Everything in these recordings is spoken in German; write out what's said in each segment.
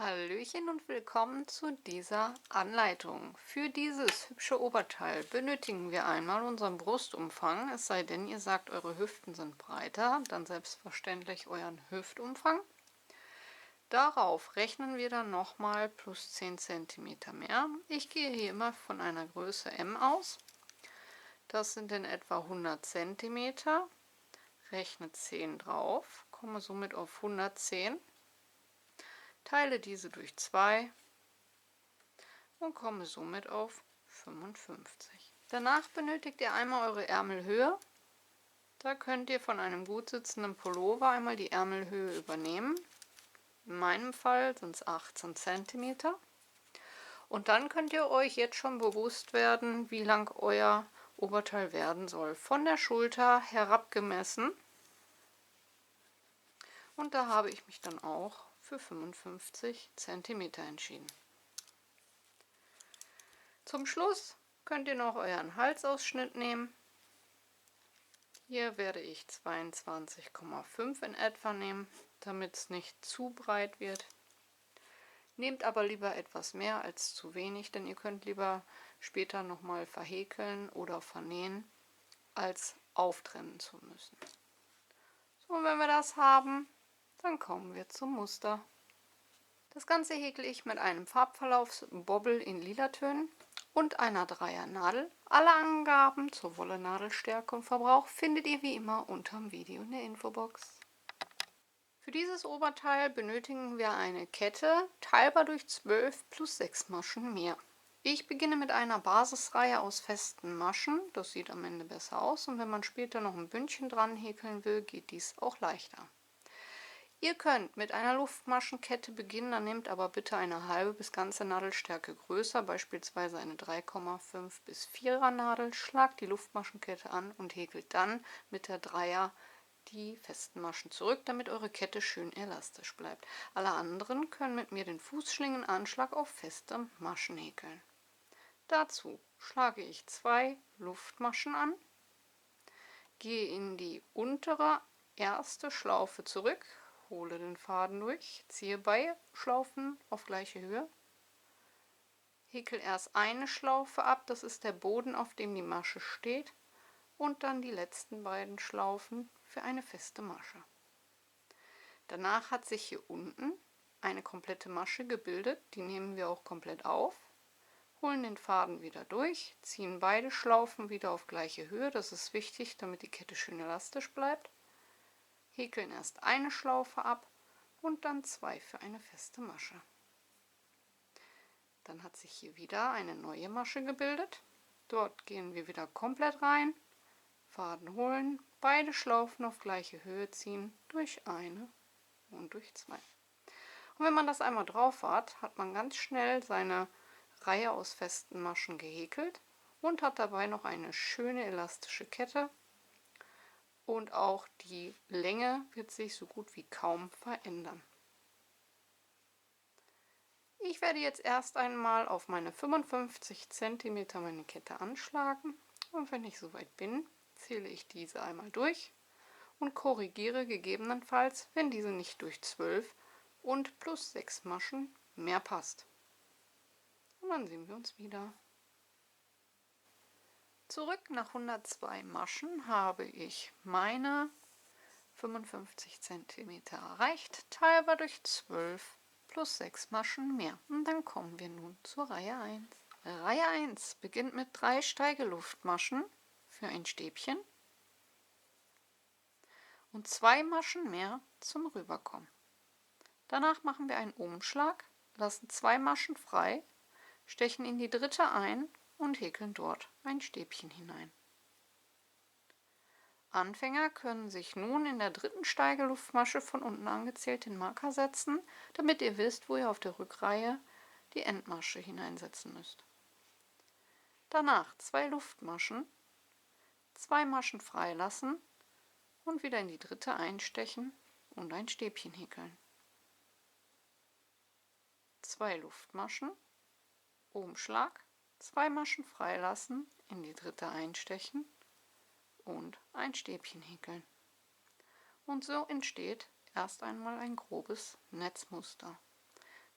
Hallöchen und willkommen zu dieser Anleitung. Für dieses hübsche Oberteil benötigen wir einmal unseren Brustumfang, es sei denn, ihr sagt, eure Hüften sind breiter, dann selbstverständlich euren Hüftumfang. Darauf rechnen wir dann nochmal plus 10 cm mehr. Ich gehe hier immer von einer Größe M aus. Das sind in etwa 100 cm. Rechne 10 drauf, komme somit auf 110. Teile diese durch 2 und komme somit auf 55. Danach benötigt ihr einmal eure Ärmelhöhe. Da könnt ihr von einem gut sitzenden Pullover einmal die Ärmelhöhe übernehmen. In meinem Fall sind es 18 cm. Und dann könnt ihr euch jetzt schon bewusst werden, wie lang euer Oberteil werden soll. Von der Schulter herab gemessen. Und da habe ich mich dann auch für 55 cm entschieden. Zum Schluss könnt ihr noch euren Halsausschnitt nehmen. Hier werde ich 22,5 in etwa nehmen, damit es nicht zu breit wird. Nehmt aber lieber etwas mehr als zu wenig, denn ihr könnt lieber später nochmal verhäkeln oder vernähen, als auftrennen zu müssen. So, wenn wir das haben, dann kommen wir zum Muster. Das Ganze häkle ich mit einem Farbverlaufsbobbel in lila Tönen und einer Dreiernadel. Alle Angaben zur Wolle-Nadelstärke und Verbrauch findet ihr wie immer unter dem Video in der Infobox. Für dieses Oberteil benötigen wir eine Kette, teilbar durch 12 plus 6 Maschen mehr. Ich beginne mit einer Basisreihe aus festen Maschen, das sieht am Ende besser aus, und wenn man später noch ein Bündchen dran häkeln will, geht dies auch leichter. Ihr könnt mit einer Luftmaschenkette beginnen, dann nehmt aber bitte eine halbe bis ganze Nadelstärke größer, beispielsweise eine 3,5 bis 4er Nadel. Schlagt die Luftmaschenkette an und häkelt dann mit der Dreier die festen Maschen zurück, damit eure Kette schön elastisch bleibt. Alle anderen können mit mir den Fußschlingenanschlag auf feste Maschen häkeln. Dazu schlage ich 2 Luftmaschen an, gehe in die untere erste Schlaufe zurück, hole den Faden durch, ziehe beide Schlaufen auf gleiche Höhe, häkel erst eine Schlaufe ab, das ist der Boden, auf dem die Masche steht, und dann die letzten beiden Schlaufen für eine feste Masche. Danach hat sich hier unten eine komplette Masche gebildet, die nehmen wir auch komplett auf, holen den Faden wieder durch, ziehen beide Schlaufen wieder auf gleiche Höhe, das ist wichtig, damit die Kette schön elastisch bleibt. Häkeln erst eine Schlaufe ab und dann 2 für eine feste Masche. Dann hat sich hier wieder eine neue Masche gebildet. Dort gehen wir wieder komplett rein, Faden holen, beide Schlaufen auf gleiche Höhe ziehen, durch eine und durch 2. Und wenn man das einmal drauf hat, hat man ganz schnell seine Reihe aus festen Maschen gehäkelt und hat dabei noch eine schöne elastische Kette. Und auch die Länge wird sich so gut wie kaum verändern. Ich werde jetzt erst einmal auf meine 55 cm meine Kette anschlagen und wenn ich soweit bin, zähle ich diese einmal durch und korrigiere gegebenenfalls, wenn diese nicht durch 12 und plus 6 Maschen mehr passt. Und dann sehen wir uns wieder. Zurück nach 102 Maschen habe ich meine 55 cm erreicht, teilbar durch 12 plus 6 Maschen mehr. Und dann kommen wir nun zur Reihe 1. Reihe 1 beginnt mit 3 Steigeluftmaschen für ein Stäbchen und 2 Maschen mehr zum Rüberkommen. Danach machen wir einen Umschlag, lassen 2 Maschen frei, stechen in die dritte ein und häkeln dort ein Stäbchen hinein. Anfänger können sich nun in der dritten Steigeluftmasche von unten angezählt den Marker setzen, damit ihr wisst, wo ihr auf der Rückreihe die Endmasche hineinsetzen müsst. Danach 2 Luftmaschen, 2 Maschen freilassen und wieder in die dritte einstechen und ein Stäbchen häkeln. 2 Luftmaschen, Umschlag, 2 Maschen freilassen, in die dritte einstechen und ein Stäbchen häkeln. Und so entsteht erst einmal ein grobes Netzmuster.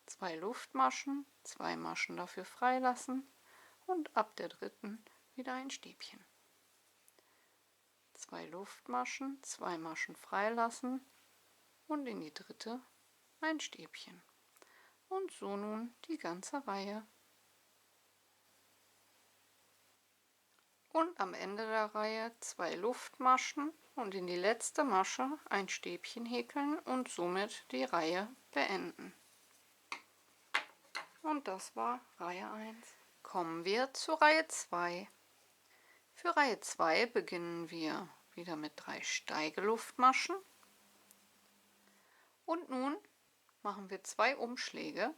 2 Luftmaschen, 2 Maschen dafür freilassen und ab der dritten wieder ein Stäbchen. 2 Luftmaschen, 2 Maschen freilassen und in die dritte ein Stäbchen. Und so nun die ganze Reihe. Und am Ende der Reihe 2 Luftmaschen und in die letzte Masche ein Stäbchen häkeln und somit die Reihe beenden. Und das war Reihe 1. Kommen wir zu Reihe 2. Für Reihe 2 beginnen wir wieder mit 3 Steigeluftmaschen. Und nun machen wir 2 Umschläge,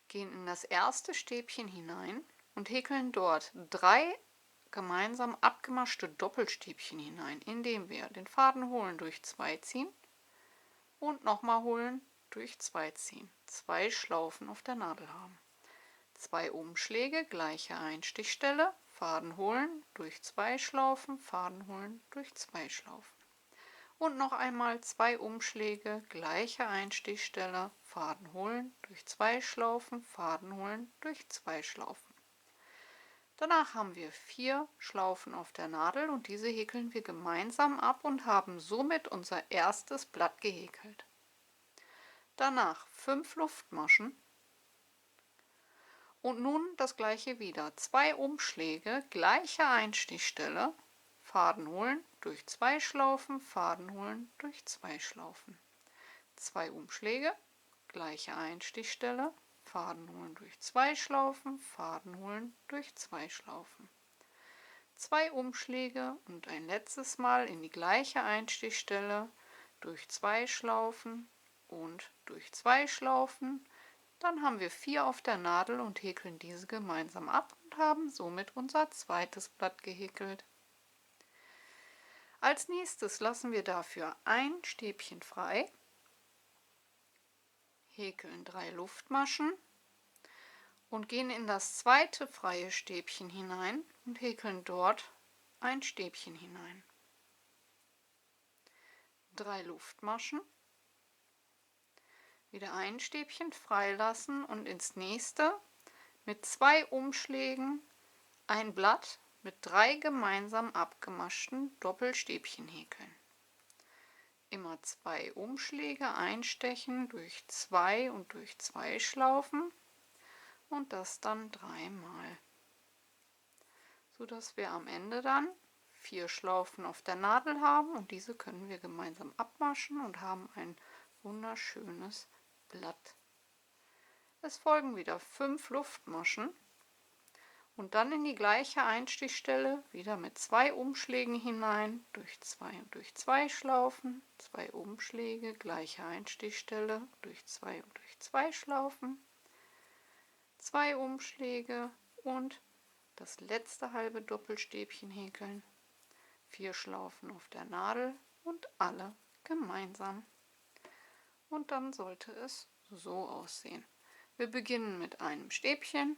gehen in das erste Stäbchen hinein und häkeln dort 3 gemeinsam abgemaschte Doppelstäbchen hinein, indem wir den Faden holen, durch 2 ziehen und nochmal holen, durch 2 ziehen. 2 Schlaufen auf der Nadel haben. 2 Umschläge, gleiche Einstichstelle, Faden holen, durch 2 Schlaufen, Faden holen, durch 2 Schlaufen. Und noch einmal 2 Umschläge, gleiche Einstichstelle, Faden holen, durch 2 Schlaufen, Faden holen, durch 2 Schlaufen. Danach haben wir 4 Schlaufen auf der Nadel und diese häkeln wir gemeinsam ab und haben somit unser erstes Blatt gehäkelt. Danach 5 Luftmaschen und nun das gleiche wieder. 2 Umschläge, gleiche Einstichstelle, Faden holen, durch 2 Schlaufen, Faden holen, durch 2 Schlaufen. 2 Umschläge, gleiche Einstichstelle, Faden holen, durch 2 Schlaufen, Faden holen, durch 2 Schlaufen. 2 Umschläge und ein letztes Mal in die gleiche Einstichstelle, durch 2 Schlaufen und durch 2 Schlaufen. Dann haben wir 4 auf der Nadel und häkeln diese gemeinsam ab und haben somit unser zweites Blatt gehäkelt. Als nächstes lassen wir dafür ein Stäbchen frei, häkeln 3 Luftmaschen und gehen in das zweite freie Stäbchen hinein und häkeln dort ein Stäbchen hinein. 3 Luftmaschen, wieder ein Stäbchen freilassen und ins nächste mit 2 Umschlägen ein Blatt mit 3 gemeinsam abgemaschten Doppelstäbchen häkeln. Immer 2 Umschläge einstechen durch 2 und durch 2 Schlaufen und das dann 3 Mal, sodass wir am Ende dann 4 Schlaufen auf der Nadel haben und diese können wir gemeinsam abmaschen und haben ein wunderschönes Blatt. Es folgen wieder 5 Luftmaschen und dann in die gleiche Einstichstelle wieder mit 2 Umschlägen hinein, durch 2 und durch 2 Schlaufen, 2 Umschläge, gleiche Einstichstelle, durch 2 und durch 2 Schlaufen, 2 Umschläge und das letzte halbe Doppelstäbchen häkeln, 4 Schlaufen auf der Nadel und alle gemeinsam. Und dann sollte es so aussehen. Wir beginnen mit einem Stäbchen,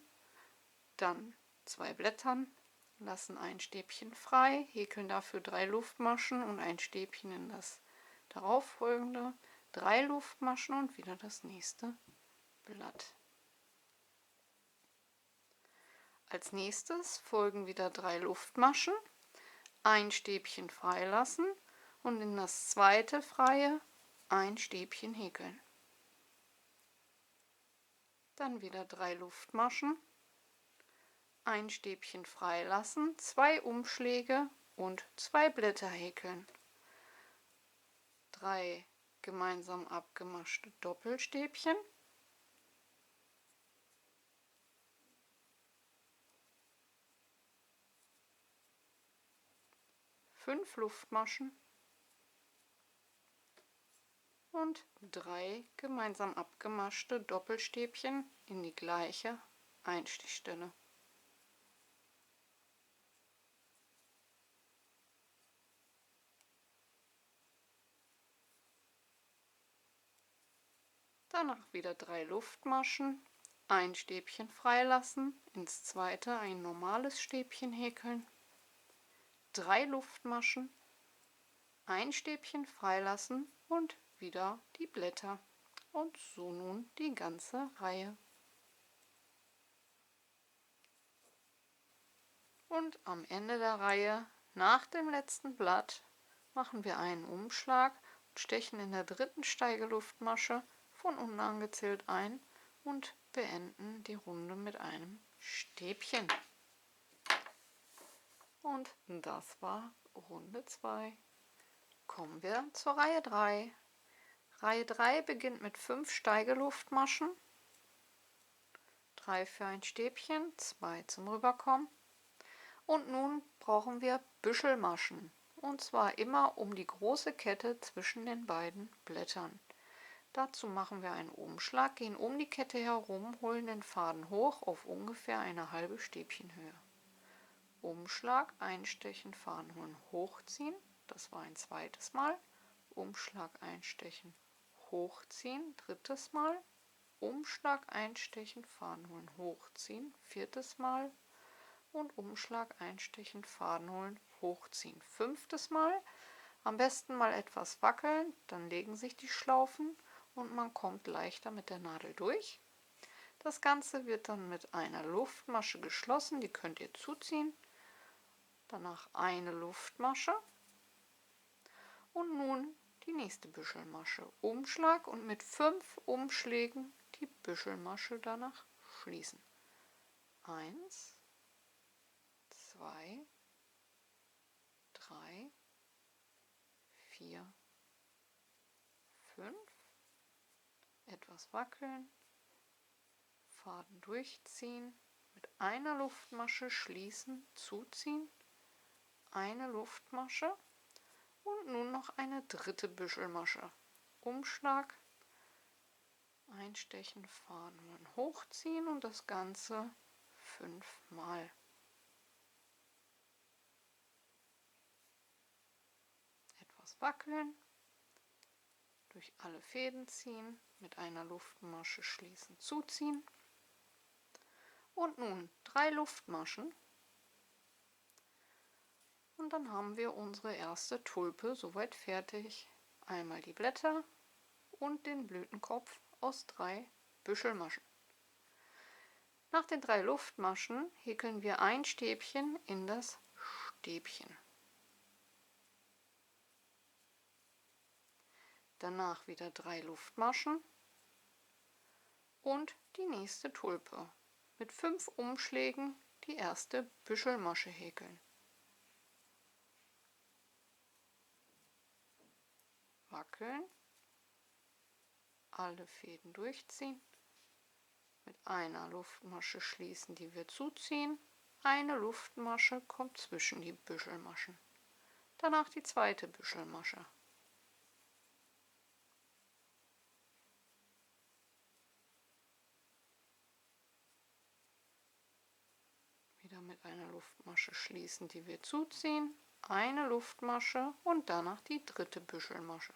dann 2 Blättern, lassen ein Stäbchen frei, häkeln dafür 3 Luftmaschen und ein Stäbchen in das darauffolgende, 3 Luftmaschen und wieder das nächste Blatt. Als nächstes folgen wieder 3 Luftmaschen, ein Stäbchen freilassen und in das zweite freie ein Stäbchen häkeln. Dann wieder 3 Luftmaschen, ein Stäbchen freilassen, 2 Umschläge und 2 Blätter häkeln. 3 gemeinsam abgemaschte Doppelstäbchen. 5 Luftmaschen und 3 gemeinsam abgemaschte Doppelstäbchen in die gleiche Einstichstelle. Danach wieder 3 Luftmaschen, ein Stäbchen freilassen, ins zweite ein normales Stäbchen häkeln, 3 Luftmaschen, ein Stäbchen freilassen und wieder die Blätter. Und so nun die ganze Reihe. Und am Ende der Reihe, nach dem letzten Blatt, machen wir einen Umschlag und stechen in der dritten Steigeluftmasche von unten angezählt ein und beenden die Runde mit einem Stäbchen. Und das war Runde 2. Kommen wir zur Reihe 3. Reihe 3 beginnt mit 5 Steigeluftmaschen, 3 für ein Stäbchen, 2 zum Rüberkommen. Und nun brauchen wir Büschelmaschen, und zwar immer um die große Kette zwischen den beiden Blättern. Dazu machen wir einen Umschlag, gehen um die Kette herum, holen den Faden hoch auf ungefähr eine halbe Stäbchenhöhe. Umschlag, einstechen, Faden holen, hochziehen, das war ein zweites Mal. Umschlag, einstechen, hochziehen, drittes Mal. Umschlag, einstechen, Faden holen, hochziehen, viertes Mal. Und Umschlag, einstechen, Faden holen, hochziehen, fünftes Mal. Am besten mal etwas wackeln, dann legen sich die Schlaufen und man kommt leichter mit der Nadel durch. Das Ganze wird dann mit einer Luftmasche geschlossen, die könnt ihr zuziehen. Danach eine Luftmasche und nun die nächste Büschelmasche. Umschlag und mit 5 Umschlägen die Büschelmasche danach schließen. 1, 2, 3, 4, 5, etwas wackeln, Faden durchziehen, mit einer Luftmasche schließen, zuziehen, eine Luftmasche und nun noch eine dritte Büschelmasche. Umschlag, einstechen, Faden holen, hochziehen und das Ganze 5 Mal. Etwas wackeln, durch alle Fäden ziehen, mit einer Luftmasche schließen, zuziehen. Und nun 3 Luftmaschen. Und dann haben wir unsere erste Tulpe soweit fertig. Einmal die Blätter und den Blütenkopf aus 3 Büschelmaschen. Nach den 3 Luftmaschen häkeln wir ein Stäbchen in das Stäbchen. Danach wieder 3 Luftmaschen und die nächste Tulpe. Mit 5 Umschlägen die erste Büschelmasche häkeln. Wackeln, alle Fäden durchziehen, mit einer Luftmasche schließen, die wir zuziehen. Eine Luftmasche kommt zwischen die Büschelmaschen. Danach die zweite Büschelmasche. Wieder mit einer Luftmasche schließen, die wir zuziehen. Eine Luftmasche und danach die dritte Büschelmasche.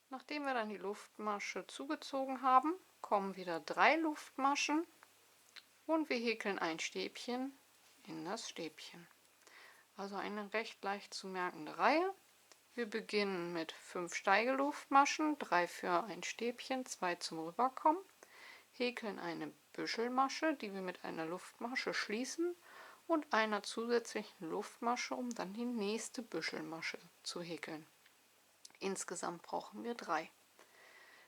Nachdem wir dann die Luftmasche zugezogen haben, kommen wieder 3 Luftmaschen und wir häkeln ein Stäbchen in das Stäbchen. Also eine recht leicht zu merkende Reihe. Wir beginnen mit 5 Steigeluftmaschen, 3 für ein Stäbchen, 2 zum Rüberkommen, häkeln eine Büschelmasche, die wir mit einer Luftmasche schließen und einer zusätzlichen Luftmasche, um dann die nächste Büschelmasche zu häkeln. Insgesamt brauchen wir 3.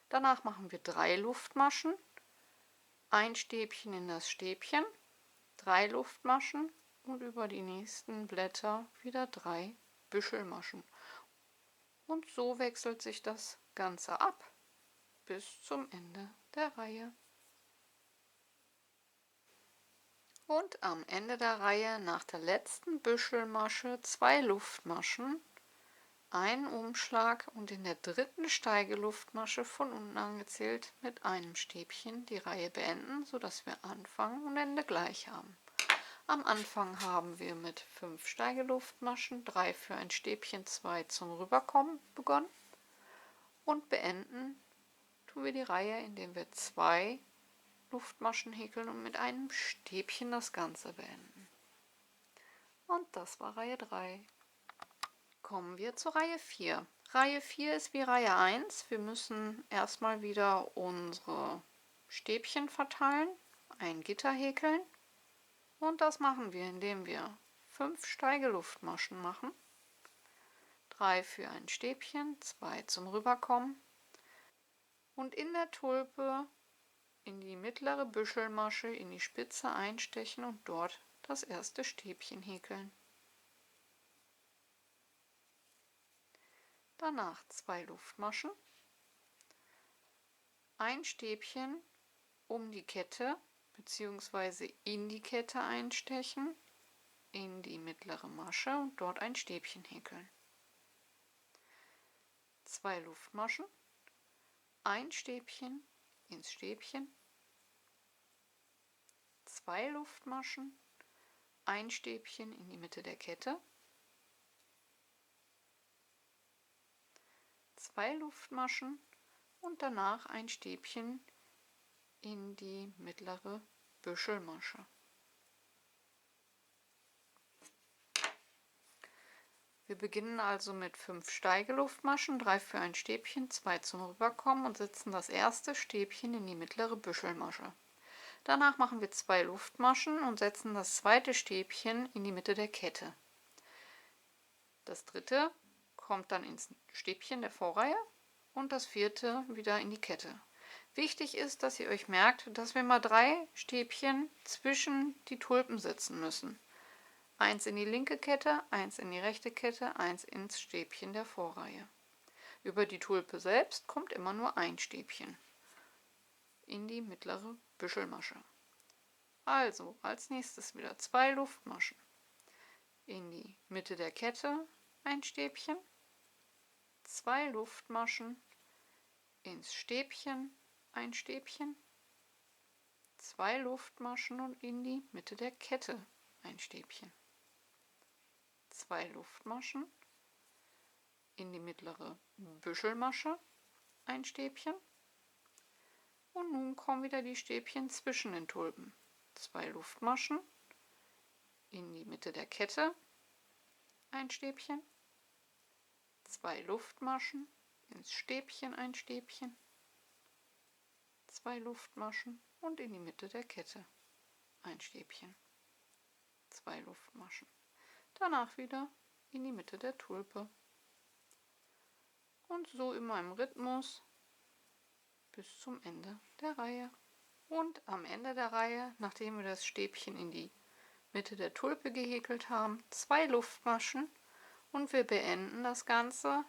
Danach machen wir 3 Luftmaschen, ein Stäbchen in das Stäbchen, 3 Luftmaschen und über die nächsten Blätter wieder 3 Büschelmaschen. Und so wechselt sich das Ganze ab bis zum Ende der Reihe. Und am Ende der Reihe nach der letzten Büschelmasche 2 Luftmaschen, einen Umschlag und in der dritten Steigeluftmasche von unten angezählt mit einem Stäbchen die Reihe beenden, sodass wir Anfang und Ende gleich haben. Am Anfang haben wir mit 5 Steigeluftmaschen, 3 für ein Stäbchen, 2 zum Rüberkommen begonnen und beenden tun wir die Reihe, indem wir 2 Luftmaschen häkeln und mit einem Stäbchen das Ganze beenden. Und das war Reihe 3. Kommen wir zur Reihe 4. Reihe 4 ist wie Reihe 1. Wir müssen erstmal wieder unsere Stäbchen verteilen, ein Gitter häkeln. Und das machen wir, indem wir 5 Steigeluftmaschen machen. 3 für ein Stäbchen, 2 zum Rüberkommen. Und in der Tulpe in die mittlere Büschelmasche in die Spitze einstechen und dort das erste Stäbchen häkeln. Danach 2 Luftmaschen, ein Stäbchen um die Kette bzw. in die Kette einstechen, in die mittlere Masche und dort ein Stäbchen häkeln. 2 Luftmaschen, ein Stäbchen ins Stäbchen, 2 Luftmaschen, ein Stäbchen in die Mitte der Kette, 2 Luftmaschen und danach ein Stäbchen in die mittlere Büschelmasche. Wir beginnen also mit 5 Steigeluftmaschen, 3 für ein Stäbchen, 2 zum Rüberkommen und setzen das erste Stäbchen in die mittlere Büschelmasche. Danach machen wir 2 Luftmaschen und setzen das zweite Stäbchen in die Mitte der Kette. Das dritte kommt dann ins Stäbchen der Vorreihe und das vierte wieder in die Kette. Wichtig ist, dass ihr euch merkt, dass wir mal 3 Stäbchen zwischen die Tulpen setzen müssen. Eins in die linke Kette, eins in die rechte Kette, eins ins Stäbchen der Vorreihe. Über die Tulpe selbst kommt immer nur ein Stäbchen in die mittlere Büschelmasche. Also als nächstes wieder 2 Luftmaschen. In die Mitte der Kette ein Stäbchen, 2 Luftmaschen, ins Stäbchen ein Stäbchen, 2 Luftmaschen und in die Mitte der Kette ein Stäbchen. 2 Luftmaschen, in die mittlere Büschelmasche ein Stäbchen und nun kommen wieder die Stäbchen zwischen den Tulpen. 2 Luftmaschen, in die Mitte der Kette ein Stäbchen, 2 Luftmaschen, ins Stäbchen ein Stäbchen, 2 Luftmaschen und in die Mitte der Kette ein Stäbchen, 2 Luftmaschen. Danach wieder in die Mitte der Tulpe. Und so immer im Rhythmus bis zum Ende der Reihe. Und am Ende der Reihe, nachdem wir das Stäbchen in die Mitte der Tulpe gehäkelt haben, 2 Luftmaschen und wir beenden das Ganze,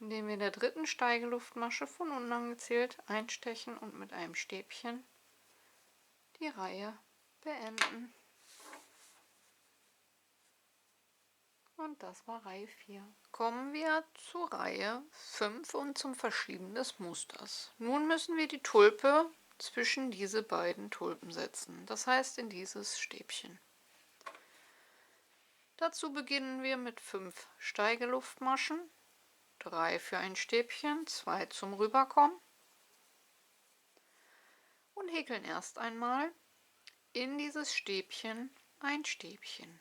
indem wir in der dritten Steigeluftmasche von unten angezählt einstechen und mit einem Stäbchen die Reihe beenden. Und das war Reihe 4. Kommen wir zur Reihe 5 und zum Verschieben des Musters. Nun müssen wir die Tulpe zwischen diese beiden Tulpen setzen, das heißt in dieses Stäbchen. Dazu beginnen wir mit 5 Steigeluftmaschen, 3 für ein Stäbchen, 2 zum Rüberkommen und häkeln erst einmal in dieses Stäbchen ein Stäbchen.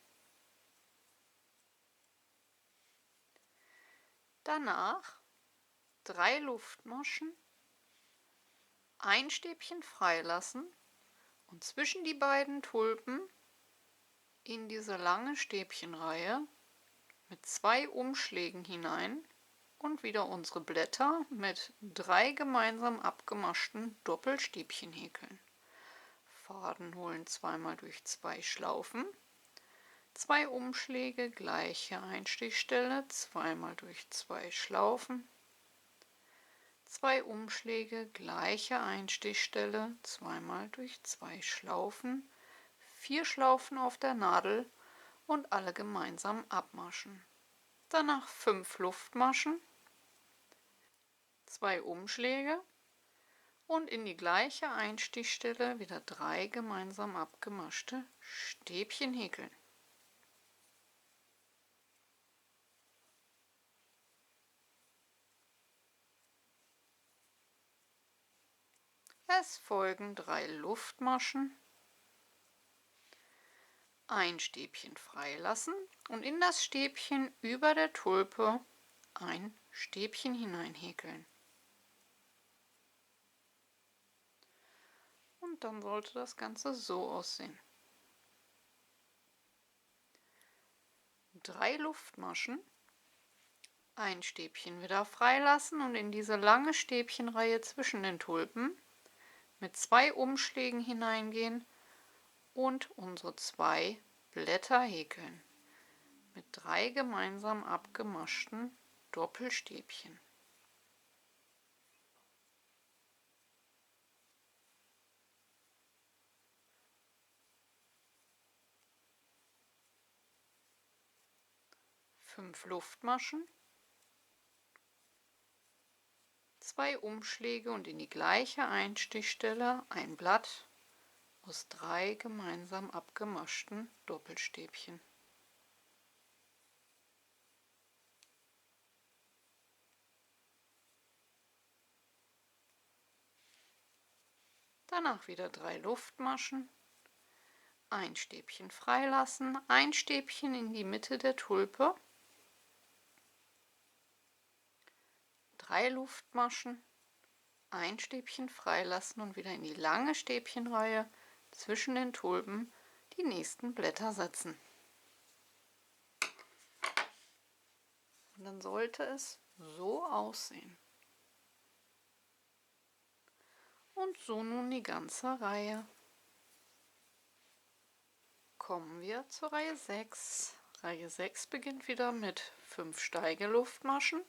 Danach 3 Luftmaschen, ein Stäbchen freilassen und zwischen die beiden Tulpen in diese lange Stäbchenreihe mit 2 Umschlägen hinein und wieder unsere Blätter mit 3 gemeinsam abgemaschten Doppelstäbchen häkeln. Faden holen zweimal durch 2 Schlaufen, 2 Umschläge, gleiche Einstichstelle, zweimal durch 2 Schlaufen, 2 Umschläge, gleiche Einstichstelle, zweimal durch 2 Schlaufen, 4 Schlaufen auf der Nadel und alle gemeinsam abmaschen. Danach 5 Luftmaschen, 2 Umschläge und in die gleiche Einstichstelle wieder 3 gemeinsam abgemaschte Stäbchen häkeln. Es folgen 3 Luftmaschen, ein Stäbchen freilassen und in das Stäbchen über der Tulpe ein Stäbchen hineinhäkeln. Und dann sollte das Ganze so aussehen. 3 Luftmaschen, ein Stäbchen wieder freilassen und in diese lange Stäbchenreihe zwischen den Tulpen mit 2 Umschlägen hineingehen und unsere 2 Blätter häkeln mit 3 gemeinsam abgemaschten Doppelstäbchen. Fünf Luftmaschen, 2 Umschläge und in die gleiche Einstichstelle ein Blatt aus 3 gemeinsam abgemaschten Doppelstäbchen. Danach wieder 3 Luftmaschen, ein Stäbchen freilassen, ein Stäbchen in die Mitte der Tulpe, 3 Luftmaschen, ein Stäbchen freilassen und wieder in die lange Stäbchenreihe zwischen den Tulpen die nächsten Blätter setzen. Und dann sollte es so aussehen. Und so nun die ganze Reihe. Kommen wir zur Reihe 6. Reihe 6 beginnt wieder mit 5 Steigeluftmaschen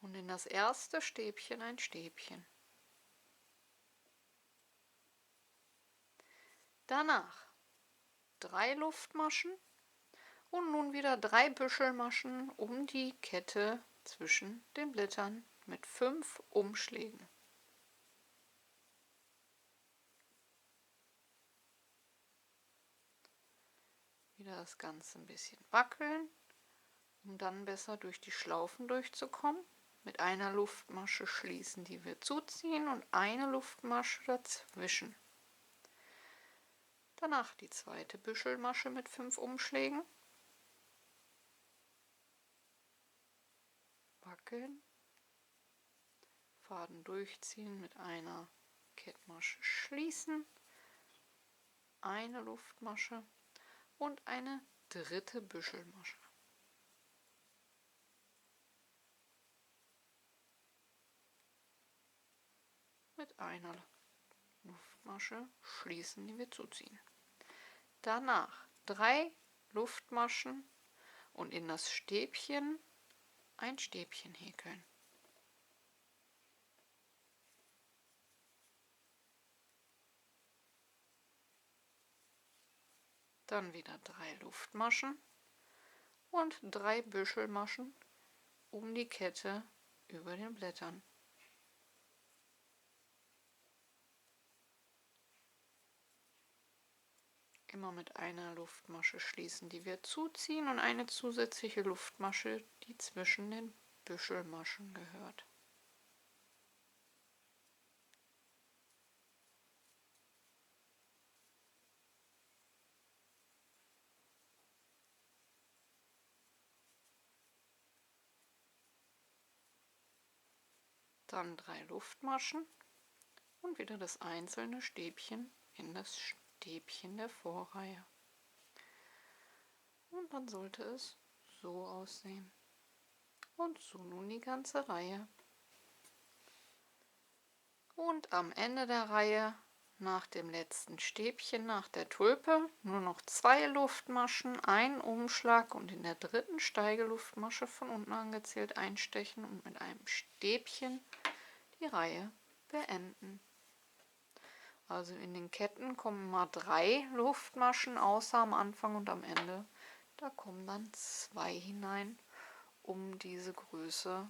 und in das erste Stäbchen ein Stäbchen. Danach 3 Luftmaschen und nun wieder 3 Büschelmaschen um die Kette zwischen den Blättern mit 5 Umschlägen. Wieder das Ganze ein bisschen wackeln, um dann besser durch die Schlaufen durchzukommen. Mit einer Luftmasche schließen, die wir zuziehen, und eine Luftmasche dazwischen. Danach die zweite Büschelmasche mit 5 Umschlägen. Wackeln, Faden durchziehen, mit einer Kettmasche schließen, eine Luftmasche und eine dritte Büschelmasche. Mit einer Luftmasche schließen, die wir zuziehen. Danach 3 Luftmaschen und in das Stäbchen ein Stäbchen häkeln. Dann wieder 3 Luftmaschen und 3 Büschelmaschen um die Kette über den Blättern. Immer mit einer Luftmasche schließen, die wir zuziehen, und eine zusätzliche Luftmasche, die zwischen den Büschelmaschen gehört. Dann 3 Luftmaschen und wieder das einzelne Stäbchen in das Stäbchen der Vorreihe. Und dann sollte es so aussehen. Und so nun die ganze Reihe. Und am Ende der Reihe, nach dem letzten Stäbchen, nach der Tulpe, nur noch 2 Luftmaschen, ein Umschlag und in der dritten Steigeluftmasche von unten angezählt einstechen und mit einem Stäbchen die Reihe beenden. Also in den Ketten kommen mal 3 Luftmaschen, außer am Anfang und am Ende. Da kommen dann 2 hinein, um diese Größe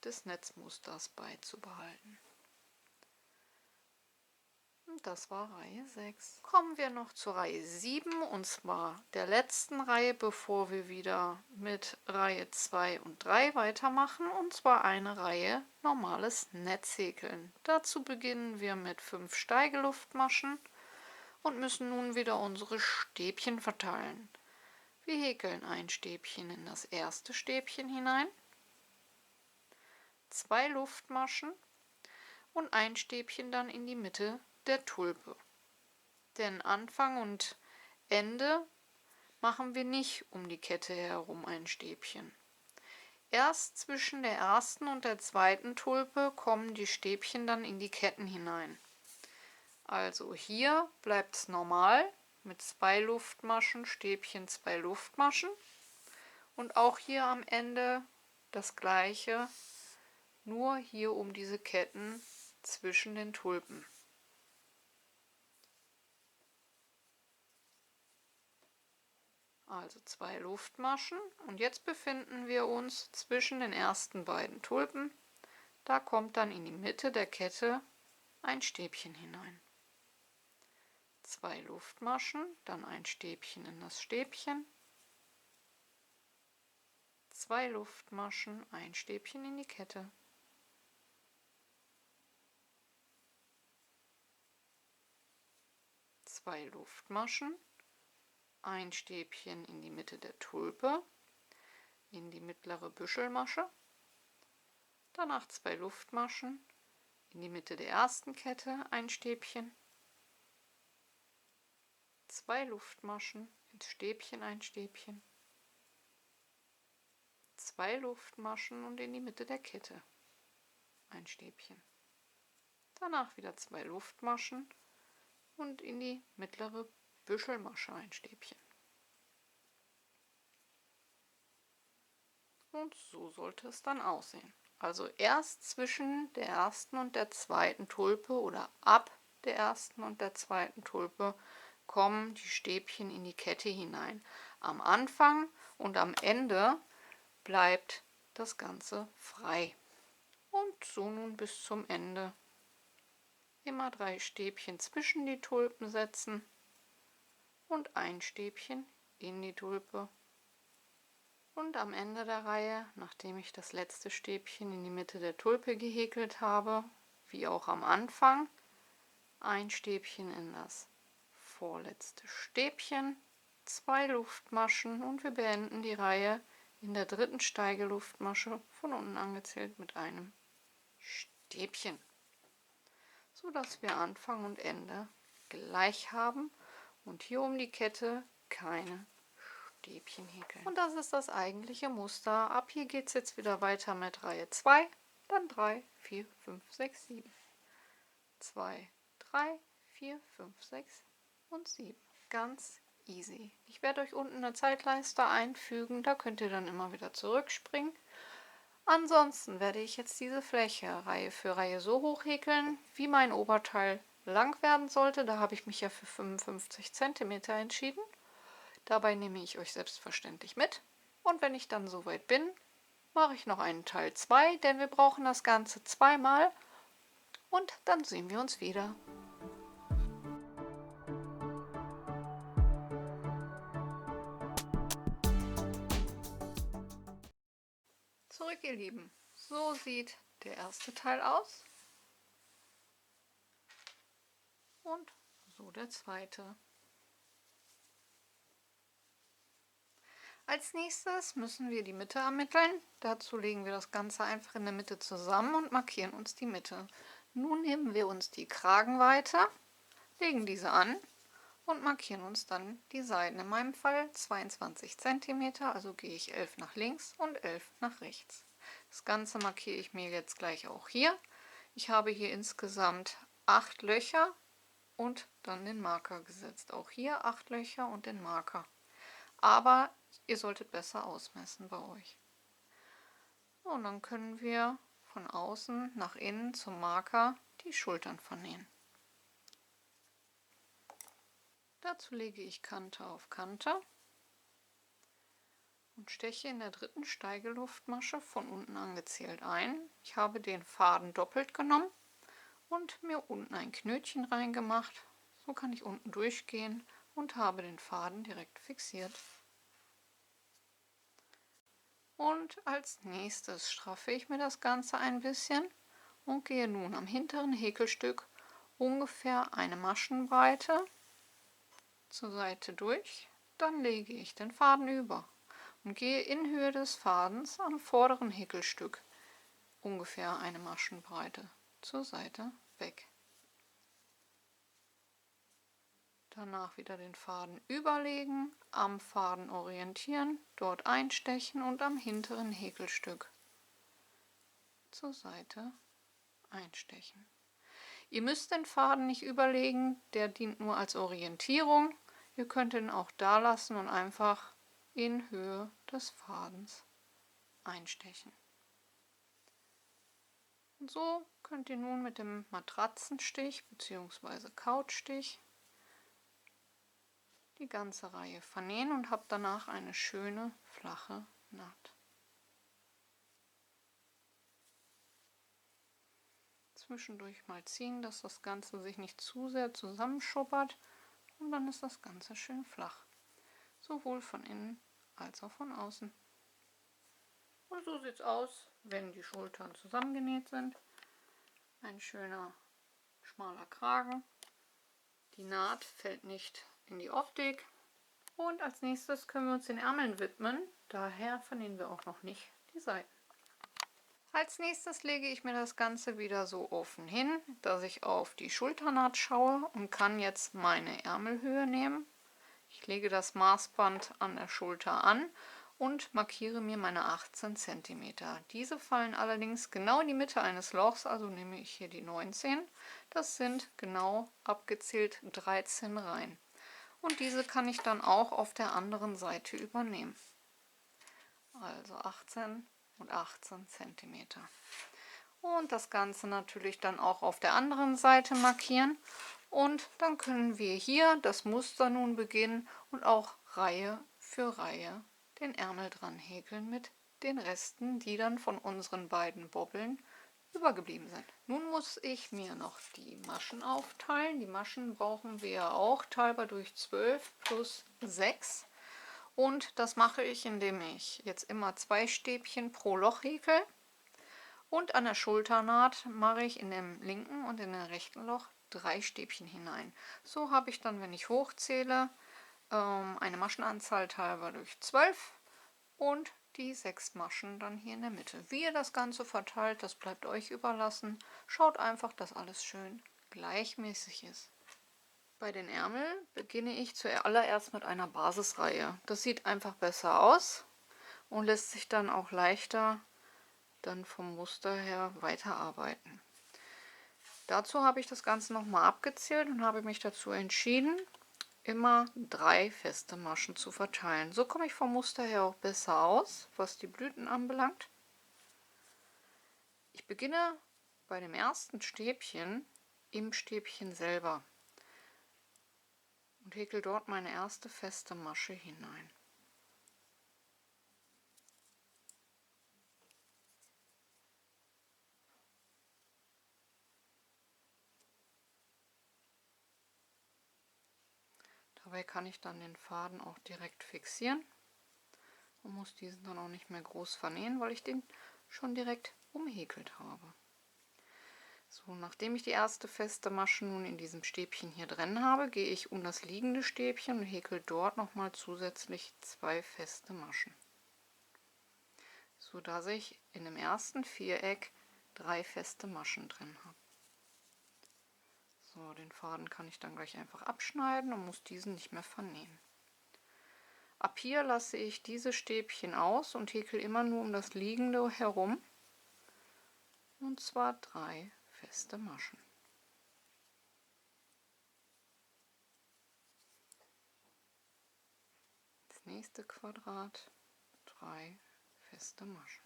des Netzmusters beizubehalten. Das war Reihe 6. Kommen wir noch zur Reihe 7, und zwar der letzten Reihe, bevor wir wieder mit Reihe 2 und 3 weitermachen, und zwar eine Reihe normales Netzhäkeln. Dazu beginnen wir mit 5 Steigeluftmaschen und müssen nun wieder unsere Stäbchen verteilen. Wir häkeln ein Stäbchen in das erste Stäbchen hinein, 2 Luftmaschen und ein Stäbchen dann in die Mitte der Tulpe. Denn Anfang und Ende machen wir nicht um die Kette herum ein Stäbchen. Erst zwischen der ersten und der zweiten Tulpe kommen die Stäbchen dann in die Ketten hinein. Also hier bleibt es normal mit 2 Luftmaschen, Stäbchen, 2 Luftmaschen. Und auch hier am Ende das gleiche, nur hier um diese Ketten zwischen den Tulpen. Also 2 Luftmaschen, und jetzt befinden wir uns zwischen den ersten beiden Tulpen. Da kommt dann in die Mitte der Kette ein Stäbchen hinein. 2 Luftmaschen, dann ein Stäbchen in das Stäbchen, 2 Luftmaschen, ein Stäbchen in die Kette. 2 Luftmaschen, ein Stäbchen in die Mitte der Tulpe, in die mittlere Büschelmasche, danach 2 Luftmaschen, in die Mitte der ersten Kette ein Stäbchen, 2 Luftmaschen, ins Stäbchen ein Stäbchen, 2 Luftmaschen und in die Mitte der Kette ein Stäbchen. Danach wieder 2 Luftmaschen und in die mittlere Büschelmasche ein Stäbchen. Und so sollte es dann aussehen. Also erst zwischen der ersten und der zweiten Tulpe oder ab der ersten und der zweiten Tulpe kommen die Stäbchen in die Kette hinein. Am Anfang und am Ende bleibt das Ganze frei. Und so nun bis zum Ende. Immer 3 Stäbchen zwischen die Tulpen setzen und ein Stäbchen in die Tulpe. Und am Ende der Reihe, nachdem ich das letzte Stäbchen in die Mitte der Tulpe gehäkelt habe, wie auch am Anfang, ein Stäbchen in das vorletzte Stäbchen, 2 Luftmaschen, und wir beenden die Reihe in der dritten Steigeluftmasche von unten angezählt mit einem Stäbchen, so dass wir Anfang und Ende gleich haben und hier um die Kette keine Stäbchen häkeln. Und das ist das eigentliche Muster. Ab hier geht es jetzt wieder weiter mit Reihe 2, dann 3, 4, 5, 6, 7. 2, 3, 4, 5, 6 und 7. Ganz easy. Ich werde euch unten eine Zeitleiste einfügen, da könnt ihr dann immer wieder zurückspringen. Ansonsten werde ich jetzt diese Fläche Reihe für Reihe so hoch häkeln, wie mein Oberteil lang werden sollte. Da habe ich mich ja für 55 cm entschieden. Dabei nehme ich euch selbstverständlich mit. Und wenn ich dann soweit bin, mache ich noch einen Teil 2, denn wir brauchen das Ganze zweimal. Und dann sehen wir uns wieder. Zurück, ihr Lieben. So sieht der erste Teil aus. Und so der zweite. Als nächstes müssen wir die Mitte ermitteln. Dazu legen wir das Ganze einfach in der Mitte zusammen und markieren uns die Mitte. Nun nehmen wir uns die Kragenweite, legen diese an und markieren uns dann die Seiten. In meinem Fall 22 cm, also gehe ich 11 nach links und 11 nach rechts. Das Ganze markiere ich mir jetzt gleich auch hier. Ich habe hier insgesamt 8 Löcher und dann den Marker gesetzt. Auch hier 8 Löcher und den Marker. Aber ihr solltet besser ausmessen bei euch. Und dann können wir von außen nach innen zum Marker die Schultern vernähen. Dazu lege ich Kante auf Kante und steche in der dritten Steigeluftmasche von unten angezählt ein. Ich habe den Faden doppelt genommen und mir unten ein Knötchen reingemacht. So kann ich unten durchgehen und habe den Faden direkt fixiert. Und als nächstes straffe ich mir das Ganze ein bisschen und gehe nun am hinteren Häkelstück ungefähr eine Maschenbreite zur Seite durch. Dann lege ich den Faden über und gehe in Höhe des Fadens am vorderen Häkelstück ungefähr eine Maschenbreite zur Seite weg. Danach wieder den Faden überlegen, am Faden orientieren, dort einstechen und am hinteren Häkelstück zur Seite einstechen. Ihr müsst den Faden nicht überlegen, der dient nur als Orientierung. Ihr könnt ihn auch da lassen und einfach in Höhe des Fadens einstechen. Und so könnt ihr nun mit dem Matratzenstich bzw. Couchstich die ganze Reihe vernähen und habt danach eine schöne flache Naht. Zwischendurch mal ziehen, dass das Ganze sich nicht zu sehr zusammenschuppert und dann ist das Ganze schön flach. Sowohl von innen als auch von außen. Und so sieht es aus, wenn die Schultern zusammengenäht sind. Ein schöner schmaler Kragen. Die Naht fällt nicht in die Optik. Und als nächstes können wir uns den Ärmeln widmen. Daher vernähen wir auch noch nicht die Seiten. Als nächstes lege ich mir das Ganze wieder so offen hin, dass ich auf die Schulternaht schaue und kann jetzt meine Ärmelhöhe nehmen. Ich lege das Maßband an der Schulter an und markiere mir meine 18 cm. Diese fallen allerdings genau in die Mitte eines Lochs, also nehme ich hier die 19. Das sind genau abgezählt 13 Reihen. Und diese kann ich dann auch auf der anderen Seite übernehmen. Also 18 und 18 cm. Und das Ganze natürlich dann auch auf der anderen Seite markieren. Und dann können wir hier das Muster nun beginnen und auch Reihe für Reihe den Ärmel dran häkeln mit den Resten, die dann von unseren beiden Bobbeln übergeblieben sind. Nun muss ich mir noch die Maschen aufteilen. Die Maschen brauchen wir auch teilbar durch 12 plus 6. Und das mache ich, indem ich jetzt immer 2 Stäbchen pro Loch häkel. Und an der Schulternaht mache ich in dem linken und in dem rechten Loch 3 Stäbchen hinein. So habe ich dann, wenn ich hochzähle, eine Maschenanzahl teilbar durch 12 und die 6 Maschen dann hier in der Mitte. Wie ihr das Ganze verteilt, das bleibt euch überlassen. Schaut einfach, dass alles schön gleichmäßig ist. Bei den Ärmeln beginne ich zuallererst mit einer Basisreihe. Das sieht einfach besser aus und lässt sich dann auch leichter dann vom Muster her weiterarbeiten. Dazu habe ich das Ganze nochmal abgezählt und habe mich dazu entschieden, immer 3 feste Maschen zu verteilen. So komme ich vom Muster her auch besser aus, was die Blüten anbelangt. Ich beginne bei dem ersten Stäbchen im Stäbchen selber und häkel dort meine erste feste Masche hinein. Dabei kann ich dann den Faden auch direkt fixieren und muss diesen dann auch nicht mehr groß vernähen, weil ich den schon direkt umhäkelt habe. So, nachdem ich die erste feste Masche nun in diesem Stäbchen hier drin habe, gehe ich um das liegende Stäbchen und häkel dort nochmal zusätzlich 2 feste Maschen, so dass ich in dem ersten Viereck 3 feste Maschen drin habe. So, den Faden kann ich dann gleich einfach abschneiden und muss diesen nicht mehr vernähen. Ab hier lasse ich diese Stäbchen aus und häkel immer nur um das liegende herum, und zwar 3 feste Maschen. Das nächste Quadrat 3 feste Maschen.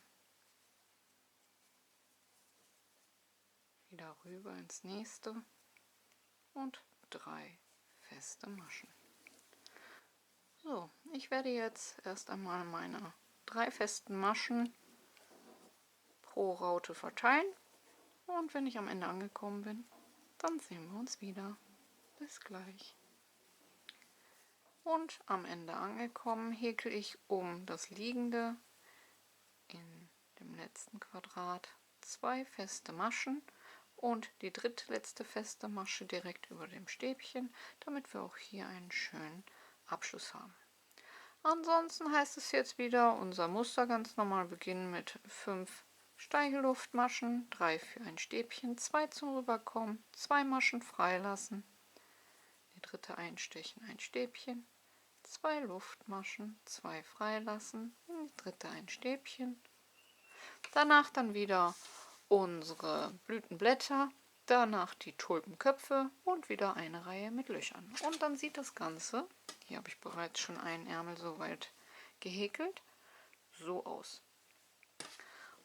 Wieder rüber ins nächste und 3 feste Maschen. So, ich werde jetzt erst einmal meine 3 festen Maschen pro Raute verteilen Und wenn ich am Ende angekommen bin, dann sehen wir uns wieder. Bis gleich. Und am Ende angekommen, häkel ich um das liegende in dem letzten Quadrat 2 feste Maschen und die dritte letzte feste Masche direkt über dem Stäbchen, damit wir auch hier einen schönen Abschluss haben. Ansonsten heißt es jetzt wieder unser Muster ganz normal beginnen mit 5 Steigeluftmaschen, 3 für ein Stäbchen, 2 zum Rüberkommen, 2 Maschen freilassen, die dritte einstechen, ein Stäbchen, 2 Luftmaschen, 2 freilassen, die dritte ein Stäbchen. Danach dann wieder unsere Blütenblätter, danach die Tulpenköpfe und wieder eine Reihe mit Löchern. Und dann sieht das Ganze, hier habe ich bereits schon einen Ärmel soweit gehäkelt, so aus.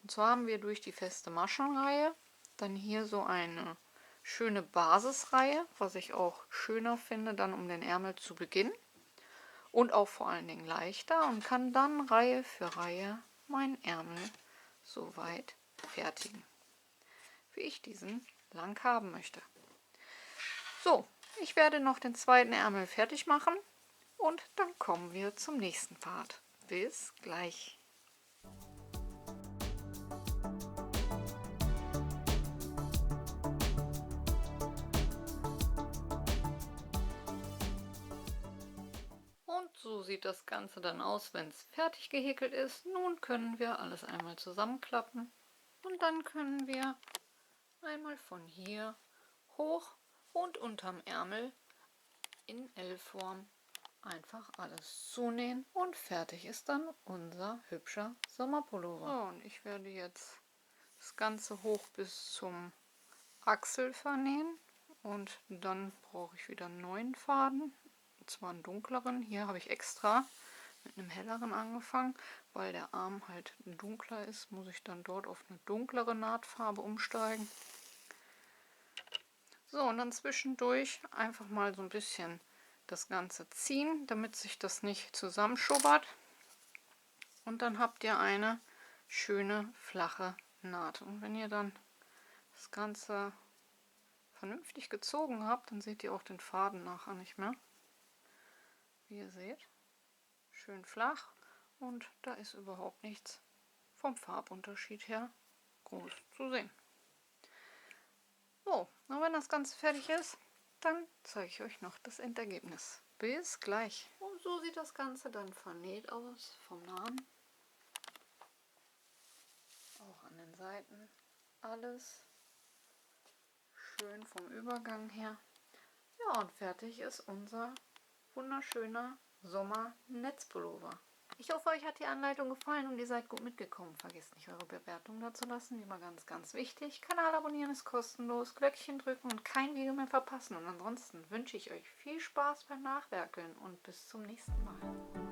Und zwar haben wir durch die feste Maschenreihe dann hier so eine schöne Basisreihe, was ich auch schöner finde, dann um den Ärmel zu beginnen. Und auch vor allen Dingen leichter und kann dann Reihe für Reihe meinen Ärmel soweit fertigen, wie ich diesen lang haben möchte. So, ich werde noch den zweiten Ärmel fertig machen und dann kommen wir zum nächsten Part. Bis gleich. Und so sieht das Ganze dann aus, wenn es fertig gehäkelt ist. Nun können wir alles einmal zusammenklappen und dann können wir einmal von hier hoch und unterm Ärmel in L-Form einfach alles zunähen und fertig ist dann unser hübscher Sommerpullover. So, und ich werde jetzt das Ganze hoch bis zum Achsel vernähen und dann brauche ich wieder einen neuen Faden, und zwar einen dunkleren. Hier habe ich extra mit einem helleren angefangen, weil der Arm halt dunkler ist, muss ich dann dort auf eine dunklere Nahtfarbe umsteigen. So, und dann zwischendurch einfach mal so ein bisschen das Ganze ziehen, damit sich das nicht zusammenschubbert. Und dann habt ihr eine schöne flache Naht. Und wenn ihr dann das Ganze vernünftig gezogen habt, dann seht ihr auch den Faden nachher nicht mehr. Wie ihr seht, schön flach und da ist überhaupt nichts vom Farbunterschied her groß zu sehen. So, und wenn das Ganze fertig ist, dann zeige ich euch noch das Endergebnis. Bis gleich. Und so sieht das Ganze dann vernäht aus vom Nahen. Auch an den Seiten alles schön vom Übergang her. Ja, und fertig ist unser wunderschöner Sommer-Netzpullover. Ich hoffe, euch hat die Anleitung gefallen und ihr seid gut mitgekommen. Vergesst nicht, eure Bewertung da zu lassen, wie immer ganz, ganz wichtig. Kanal abonnieren ist kostenlos, Glöckchen drücken und kein Video mehr verpassen. Und ansonsten wünsche ich euch viel Spaß beim Nachwerkeln und bis zum nächsten Mal.